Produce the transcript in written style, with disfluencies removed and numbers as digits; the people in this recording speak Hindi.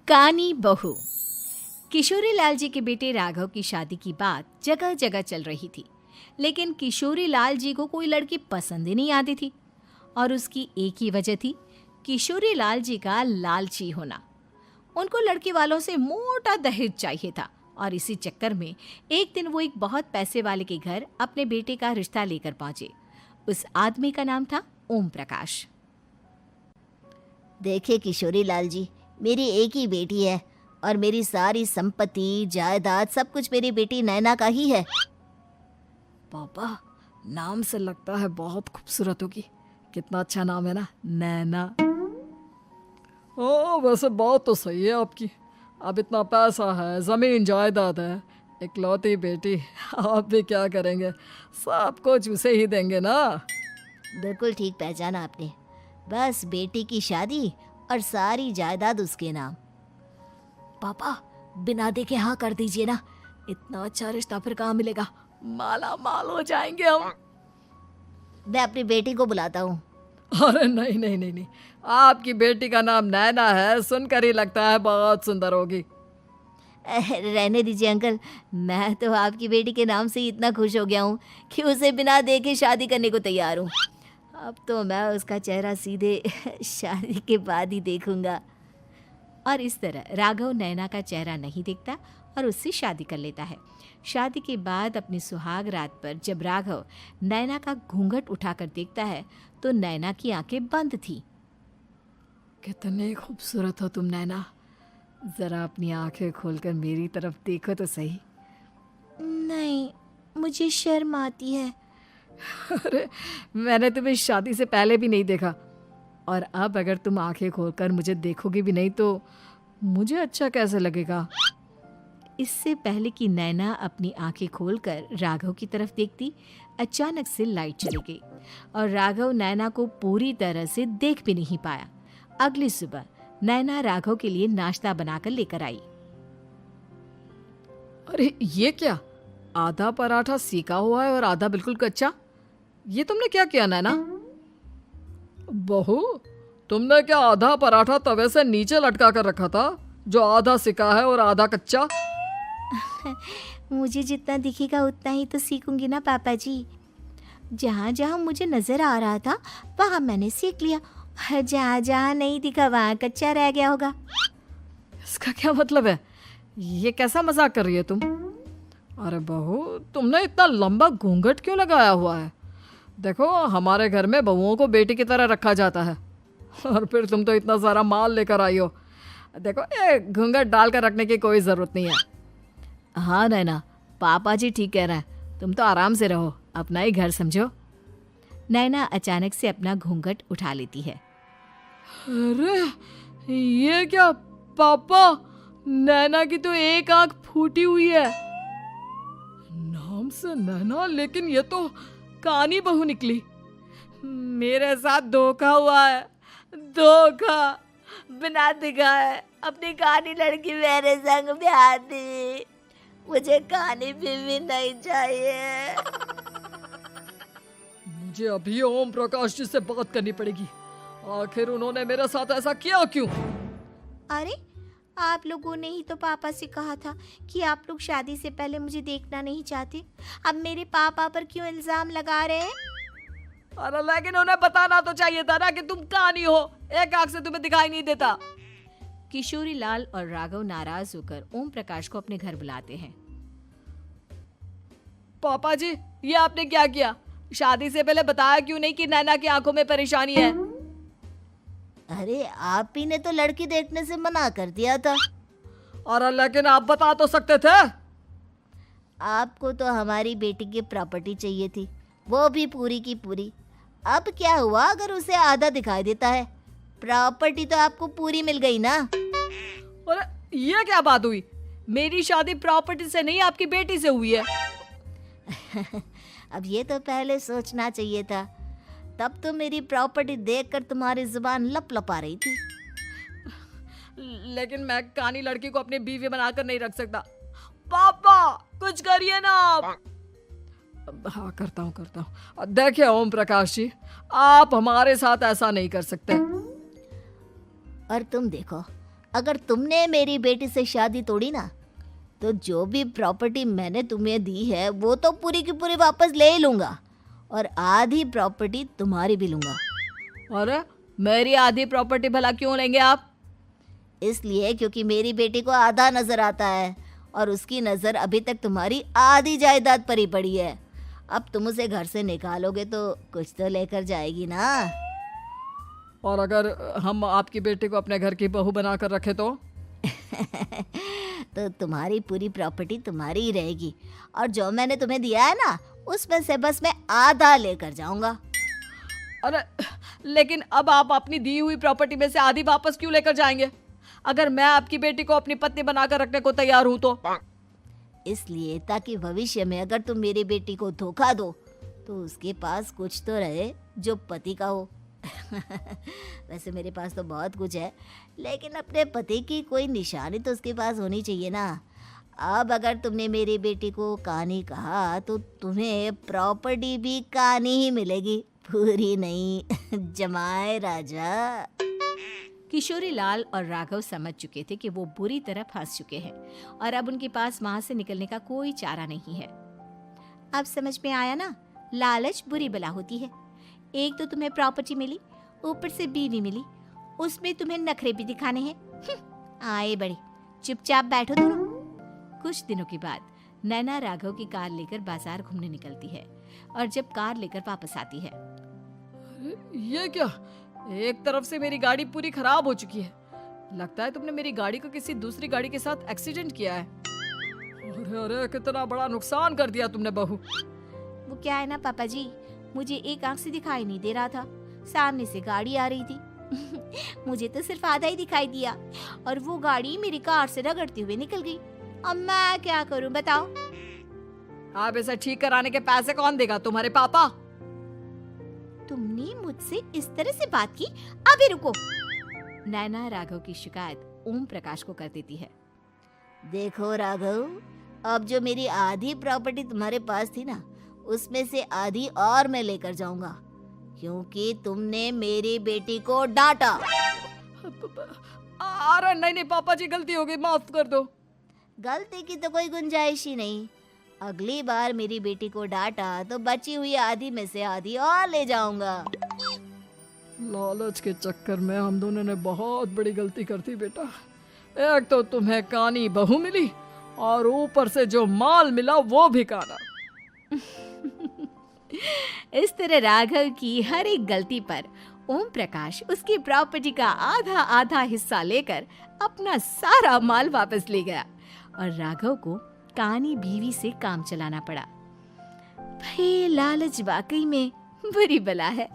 कानी बहू। किशोरी लाल जी के बेटे राघव की शादी की बात जगह जगह चल रही थी, लेकिन किशोरी लाल जी को कोई लड़की पसंद ही नहीं आती थी। और उसकी एक ही वजह थी, किशोरी लाल जी का लालची होना। उनको लड़की वालों से मोटा दहेज चाहिए था और इसी चक्कर में एक दिन वो एक बहुत पैसे वाले के घर अपने बेटे का रिश्ता लेकर पहुंचे। उस आदमी का नाम था ओम प्रकाश। देखिए किशोरी लाल जी, मेरी एक ही बेटी है और मेरी सारी संपत्ति जायदाद सब कुछ मेरी बेटी नैना का ही है। पापा, नाम से लगता है बहुत खूबसूरत होगी। कितना अच्छा नाम है ना, नैना। ओ, वैसे बात तो सही है आपकी। अब इतना पैसा है, जमीन जायदाद है, इकलौती बेटी, आप भी क्या करेंगे? सब कुछ उसे ही देंगे ना। बिल्कुल ठीक पहचाना आपने। बस बेटी की शादी और सारी जायदाद उसके नाम। पापा, बिना देखे हाँ कर दीजिए ना। इतना अच्छा रिश्ता फिर कहाँ मिलेगा? माला माल हो जाएंगे हम। मैं अपनी बेटी को बुलाता हूँ। अरे नहीं नहीं नहीं नहीं, आपकी बेटी का नाम नैना है, सुनकर ही लगता है बहुत सुंदर होगी। रहने दीजिए अंकल, मैं तो आपकी बेटी के नाम से ही इतना खुश हो गया हूँ कि उसे बिना देखे शादी करने को तैयार हूँ। अब तो मैं उसका चेहरा सीधे शादी के बाद ही देखूंगा। और इस तरह राघव नैना का चेहरा नहीं देखता और उससे शादी कर लेता है। शादी के बाद अपनी सुहाग रात पर जब राघव नैना का घूंघट उठाकर देखता है तो नैना की आंखें बंद थी। कितनी खूबसूरत हो तुम नैना, जरा अपनी आंखें खोलकर मेरी तरफ देखो तो सही। नहीं, मुझे शर्म आती है। अरे, मैंने तुम्हें शादी से पहले भी नहीं देखा, और अब अगर तुम आंखें खोलकर मुझे देखोगी भी नहीं तो मुझे अच्छा कैसे लगेगा? इससे पहले कि नैना अपनी आंखें खोलकर राघव की तरफ देखती, अचानक से लाइट चली गई और राघव नैना को पूरी तरह से देख भी नहीं पाया। अगली सुबह नैना राघव के लिए नाश्ता बनाकर लेकर आई। अरे ये क्या, आधा पराठा सीका हुआ है और आधा बिल्कुल कच्चा। ये तुमने क्या किया नैना? बहू, तुमने क्या आधा पराठा तवे से नीचे लटका कर रखा था, जो आधा सिका है और आधा कच्चा? मुझे जितना दिखेगा उतना ही तो सीखूंगी ना पापा जी। जहाँ जहाँ मुझे नजर आ रहा था वहाँ मैंने सीख लिया, जहाँ जहाँ नहीं दिखा वहाँ कच्चा रह गया होगा। इसका क्या मतलब है? ये कैसा मजाक कर रही है तुम? अरे बहू, तुमने इतना लंबा घूंघट क्यों लगाया हुआ है? देखो, हमारे घर में बहुओं को बेटी की तरह रखा जाता है, और फिर तुम तो इतना सारा माल लेकर आई हो। देखो, ये घूंघट डालकर रखने की कोई ज़रूरत नहीं है। हाँ नैना, पापा जी ठीक कह रहे हैं, तुम तो आराम से रहो, अपना ही घर समझो। नैना अचानक से अपना घूंघट उठा लेती है। अरे ये क्या पापा, नैना की तो एक आंख फूटी हुई है। नाम से नैना, लेकिन ये तो कानी बहू निकली। मेरे साथ धोखा हुआ है, धोखा। बिना दिखाए अपनी कानी लड़की मेरे संग ब्याह दी। मुझे कानी बीवी नहीं चाहिए। मुझे अभी ओम प्रकाश जी से बात करनी पड़ेगी। आखिर उन्होंने मेरे साथ ऐसा किया क्यों? अरे, आप लोगों ने ही तो पापा से कहा था कि आप लोग शादी से पहले मुझे देखना नहीं चाहते। अब मेरे पापा पर क्यों इल्जाम लगा रहे हैं? अरे लेकिन उन्हें बताना तो चाहिए था ना कि तुम कानी हो, एक आंख से तुम्हें दिखाई नहीं देता। किशोरी लाल और राघव नाराज होकर ओम प्रकाश को अपने घर बुलाते हैं। पापा जी, ये आपने क्या किया? शादी से पहले बताया क्यों नहीं कि नैना की आंखों में परेशानी है? अरे, आप ही ने तो लड़की देखने से मना कर दिया था। अरे लेकिन आप बता तो सकते थे। आपको तो हमारी बेटी की प्रॉपर्टी चाहिए थी, वो भी पूरी की पूरी। अब क्या हुआ अगर उसे आधा दिखाई देता है? प्रॉपर्टी तो आपको पूरी मिल गई ना। अरे ये क्या बात हुई? मेरी शादी प्रॉपर्टी से नहीं, आपकी बेटी से हुई है। अब ये तो पहले सोचना चाहिए था, तब तो मेरी प्रॉपर्टी देखकर तुम्हारी जुबान लप लप आ रही थी। लेकिन मैं कानी लड़की को अपनी बीवी बनाकर नहीं रख सकता। पापा, कुछ करिए ना आप। हाँ, करता हूँ। देखिए ओम प्रकाश जी, आप हमारे साथ ऐसा नहीं कर सकते। और तुम देखो, अगर तुमने मेरी बेटी से शादी तोड़ी ना, तो जो भी प्रॉपर्टी मैंने तुम्हें दी है वो तो पूरी की पूरी वापस ले ही लूँगा, और आधी प्रॉपर्टी तुम्हारी भी लूँगा। अरे मेरी आधी प्रॉपर्टी भला क्यों लेंगे आप? इसलिए क्योंकि मेरी बेटी को आधा नज़र आता है और उसकी नज़र अभी तक तुम्हारी आधी जायदाद पर ही पड़ी है। अब तुम उसे घर से निकालोगे तो कुछ तो लेकर जाएगी ना। और अगर हम आपकी बेटी को अपने घर की बहू बना कर रखे तो? तो तुम्हारी पूरी प्रॉपर्टी तुम्हारी ही रहेगी, और जो मैंने तुम्हें दिया है ना, उसमें से बस मैं आधा लेकर जाऊंगा। अरे लेकिन अब आप अपनी दी हुई प्रॉपर्टी में से आधी वापस क्यों लेकर जाएंगे? अगर मैं आपकी बेटी को अपनी पत्नी बनाकर रखने को तैयार हूं तो? इसलिए ताकि भविष्य में अगर तुम मेरी बेटी को धोखा दो तो उसके पास कुछ तो रहे जो पति का हो। वैसे मेरे पास तो बहुत कुछ है, लेकिन अपने पति की कोई निशानी तो उसके पास होनी चाहिए ना। अब अगर तुमने मेरी बेटी को कानी कहा तो तुम्हें प्रॉपर्टी भी कानी ही मिलेगी, पूरी नहीं। जमाए राजा। किशोरी लाल और राघव समझ चुके थे कि वो बुरी तरह फंस चुके हैं और अब उनके पास वहां से निकलने का कोई चारा नहीं है। अब समझ में आया ना, लालच बुरी बला होती है। एक तो तुम्हें प्रॉपर्टी मिली, ऊपर से बीवी मिली, उसमें तुम्हें नखरे भी दिखाने हैं। आए बड़े, चुपचाप बैठो दोनों। कुछ दिनों के बाद नैना राघव की कार लेकर बाजार घूमने निकलती है और जब कार लेकर वापस आती है, ये क्या? एक तरफ से मेरी गाड़ी पूरी खराब हो चुकी है। लगता है तुमने मेरी गाड़ी को किसी दूसरी गाड़ी के साथ एक्सीडेंट किया है। अरे अरे कितना बड़ा नुकसान कर दिया तुमने बहू। वो क्या है ना पापा जी, मुझे एक आंख से दिखाई नहीं दे रहा था, सामने से गाड़ी आ रही थी। मुझे तो सिर्फ आधा ही दिखाई दिया और वो गाड़ी मेरी कार से रगड़ते हुए निकल गई। अब मैं क्या करूं बताओ? आप इसे ठीक कराने के पैसे कौन देगा? तुम्हारे पापा? तुमने मुझसे इस तरह से बात की? अभी रुको। नैना राघव की शिकायत ओम प्रकाश को कर देती है। देखो राघव, अब जो मेरी आधी प्रॉपर्टी तुम्हारे पास थी ना, उसमें से आधी और मैं लेकर जाऊंगा, क्योंकि तुमने मेरी बेटी को डांटा। अरे नहीं नहीं पापा जी, गलती हो गई, माफ कर दो। गलती की तो कोई गुंजाइश ही नहीं। अगली बार मेरी बेटी को डांटा तो बची हुई आधी में से आधी और ले जाऊंगा। लालच के चक्कर में हम दोनों ने बहुत बड़ी गलती कर दी बेटा। एक तो तुम्हें कानी बहू मिली और ऊपर से जो माल मिला वो भी काना। इस तरह राघव की हर एक गलती पर ओम प्रकाश उसकी प्रॉपर्टी का आधा आधा हिस्सा लेकर अपना सारा माल वापस ले गया और राघव को कानी बीवी से काम चलाना पड़ा। भाई लालच वाकई में बुरी बला है।